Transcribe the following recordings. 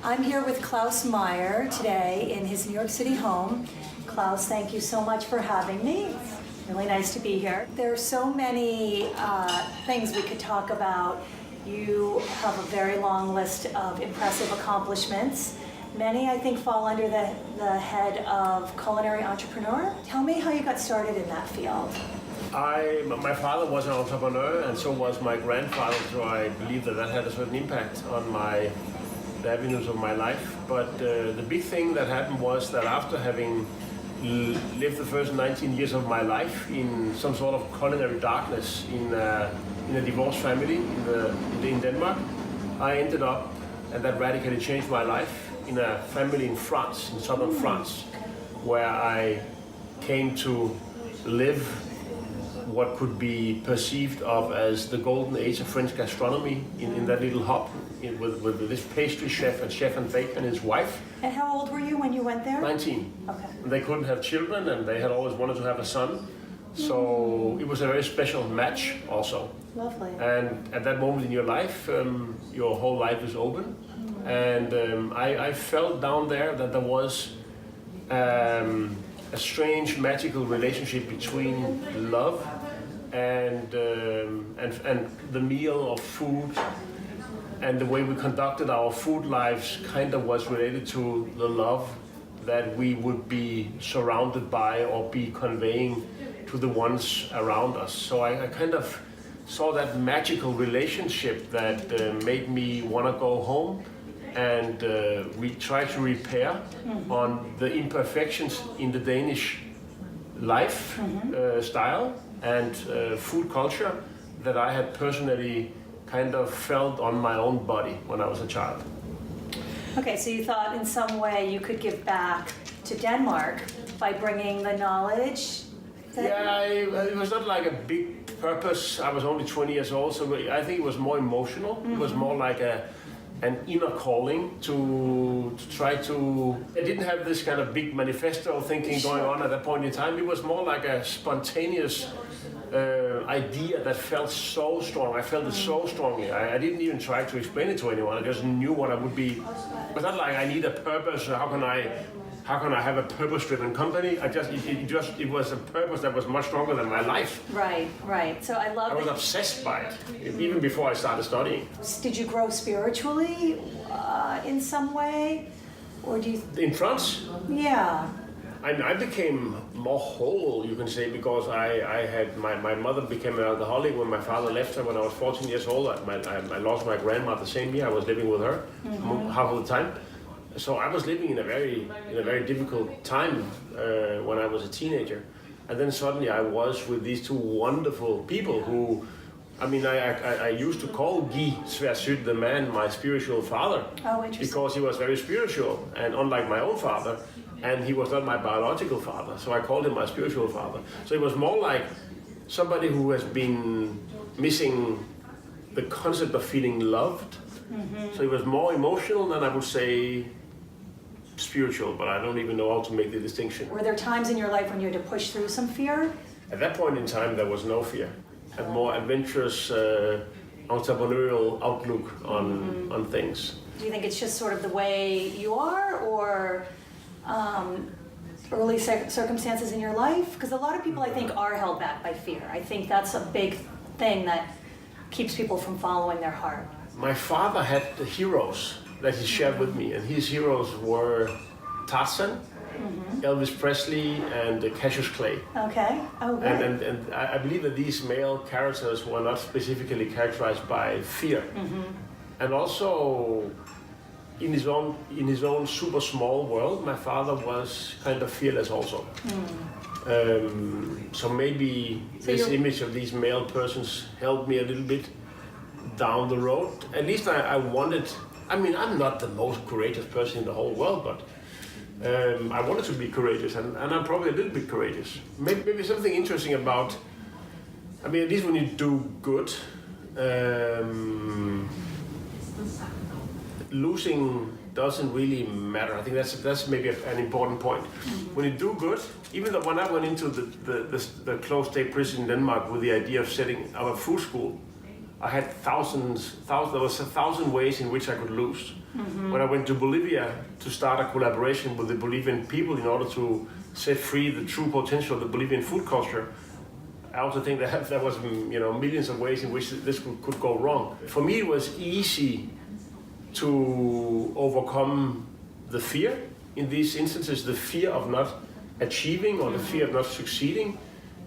I'm here with Claus Meyer today in his New York City home. Claus, thank you so much for having me. It's really nice to be here. There are so many things we could talk about. You have a very long list of impressive accomplishments. Many, I think, fall under the head of culinary entrepreneur. Tell me how you got started in that field. My father was an entrepreneur, and so was my grandfather, so I believe that had a certain impact on the avenues of my life. But the big thing that happened was that after having lived the first 19 years of my life in some sort of culinary darkness in a divorced family in Denmark, I ended up, and that radically changed my life, in a family in France, in southern France, where I came to live what could be perceived of as the golden age of French gastronomy in that little hub with this pastry chef and baker and his wife. And how old were you when you went there? 19. Okay. They couldn't have children, and they had always wanted to have a son. So it was a very special match also. Lovely. And at that moment in your life, your whole life is open. And I felt down there that there was a strange magical relationship between love and the meal of food, and the way we conducted our food lives kind of was related to the love that we would be surrounded by or be conveying to the ones around us. So I kind of saw that magical relationship that made me want to go home and we try to repair on the imperfections in the Danish life style and food culture that I had personally kind of felt on my own body when I was a child. Okay, so you thought in some way you could give back to Denmark by bringing the knowledge? Yeah, it was not like a big purpose. I was only 20 years old, so I think it was more emotional. It was more like an inner calling to try to... I didn't have this kind of big manifesto thinking going on at that point in time. It was more like a spontaneous idea that felt so strong. I felt it so strongly. I didn't even try to explain it to anyone. I just knew what I would be. It was not like I need a purpose. How can I have a purpose-driven company? It was a purpose that was much stronger than my life. Right. So I love. I was obsessed by it, even before I started studying. Did you grow spiritually in some way, or do you? In France? Yeah. I became more whole, you can say, because I had my mother became an alcoholic when my father left her when I was 14 years old. I lost my grandma the same year. I was living with her half of the time. So I was living in a very difficult time when I was a teenager, and then suddenly I was with these two wonderful people who, I used to call Guy Sversud, the man, my spiritual father, because he was very spiritual, and unlike my own father, and he was not my biological father, so I called him my spiritual father. So it was more like somebody who has been missing the concept of feeling loved. So it was more emotional than I would say spiritual, but I don't even know how to make the distinction. Were there times in your life when you had to push through some fear? At that point in time, there was no fear. A more adventurous, entrepreneurial outlook on things. Do you think it's just sort of the way you are, or early circumstances in your life? Because a lot of people, I think, are held back by fear. I think that's a big thing that keeps people from following their heart. My father had the heroes that he shared with me, and his heroes were Tarzan, Elvis Presley, and Cassius Clay. Okay. Oh, great. And I believe that these male characters were not specifically characterized by fear. And also, in his own super small world, my father was kind of fearless also. So maybe this image of these male persons helped me a little bit down the road. At least I wanted, I'm not the most courageous person in the whole world, but I wanted to be courageous, and I'm probably a little bit courageous. Maybe something interesting about, at least when you do good, losing doesn't really matter. I think that's maybe an important point. When you do good, even though when I went into the closed state prison in Denmark with the idea of setting up a food school, I had there was 1,000 ways in which I could lose. When I went to Bolivia to start a collaboration with the Bolivian people in order to set free the true potential of the Bolivian food culture, I also think that there was millions of ways in which this could go wrong. For me, it was easy to overcome the fear. In these instances, the fear of not achieving or the fear of not succeeding,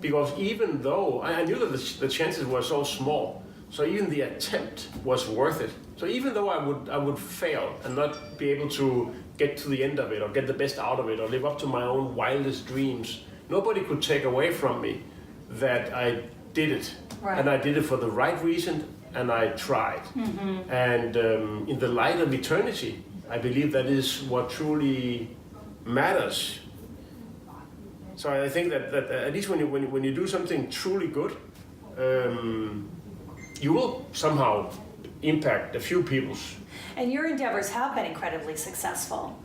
because even though I knew that the chances were so small, so even the attempt was worth it. So even though I would fail and not be able to get to the end of it or get the best out of it or live up to my own wildest dreams, nobody could take away from me that I did it. Right. And I did it for the right reason, and I tried. And in the light of eternity, I believe that is what truly matters. So I think that at least when you do something truly good, you will somehow impact a few people's. And your endeavors have been incredibly successful.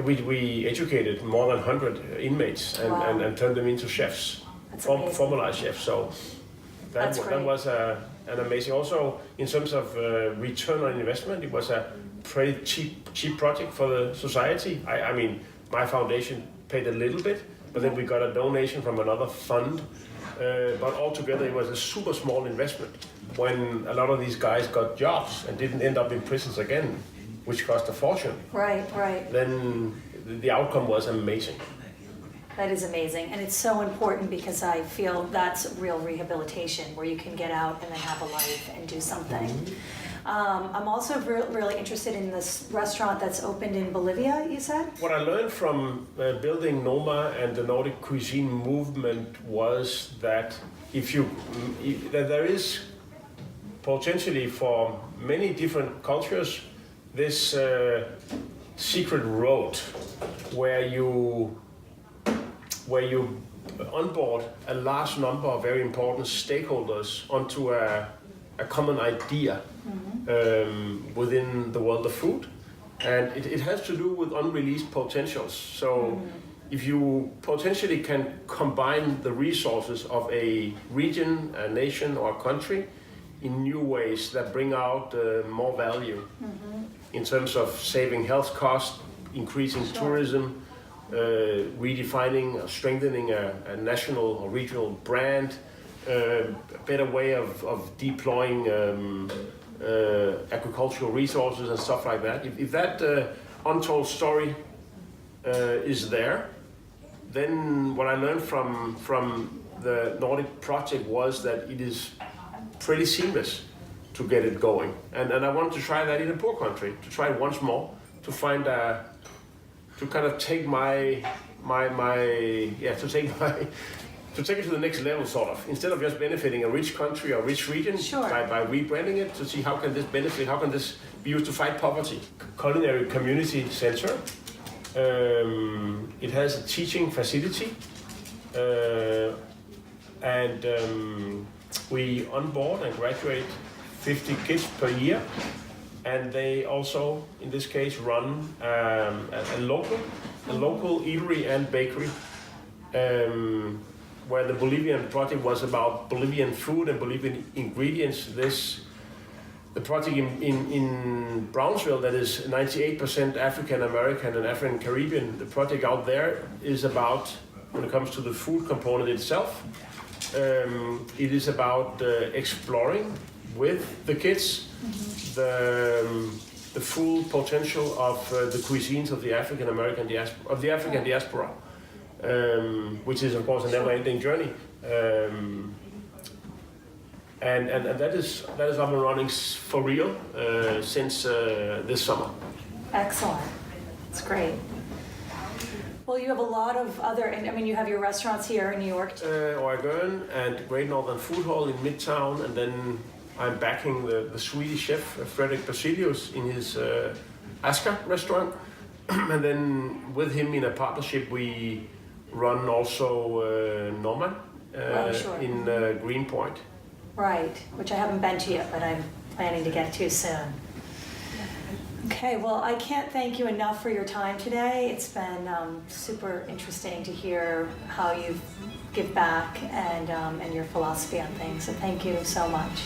We educated more than 100 inmates and turned them into chefs, formalized chefs. So that was an amazing. Also, in terms of return on investment, it was a pretty cheap project for the society. I mean, my foundation paid a little bit, but then we got a donation from another fund. But altogether, it was a super small investment. When a lot of these guys got jobs and didn't end up in prisons again, which cost a fortune. Right. Then the outcome was amazing. That is amazing, and it's so important because I feel that's real rehabilitation, where you can get out and then have a life and do something. I'm also really interested in this restaurant that's opened in Bolivia, you said? What I learned from building Noma and the Nordic cuisine movement was that that there is potentially for many different cultures this secret road where you onboard a large number of very important stakeholders onto a common idea within the world of food. And it has to do with unreleased potentials. So if you potentially can combine the resources of a region, a nation, or a country in new ways that bring out more value in terms of saving health costs, increasing tourism, redefining, strengthening a national or regional brand, a better way of deploying agricultural resources and stuff like that. If that untold story is there, then what I learned from the Nordic project was that it is pretty seamless to get it going. And I wanted to try that in a poor country, to try it once more, to find to kind of take to take it to the next level, sort of. Instead of just benefiting a rich country or rich region by rebranding it, to see how can this benefit, how can this be used to fight poverty. Culinary Community Center. It has a teaching facility, and we onboard and graduate 50 kids per year. And they also, in this case, run a local eatery and bakery, where the Bolivian project was about Bolivian food and Bolivian ingredients. The project in Brownsville, that is 98% African American and African Caribbean, the project out there is about, when it comes to the food component itself, it is about exploring with the kids the full potential of the cuisines of the African American diaspora, which is of course a never-ending journey, and that is up and running for real since this summer. Excellent, it's great. Well, you have a lot of other, I mean, you have your restaurants here in New York. Oregon and Great Northern Food Hall in Midtown, and then I'm backing the Swedish chef Fredrik Basilius in his Aska restaurant, and then with him in a partnership we run also Noma in Greenpoint. Right, which I haven't been to yet, but I'm planning to get to soon. Okay, well, I can't thank you enough for your time today. It's been super interesting to hear how you give back and your philosophy on things. So thank you so much.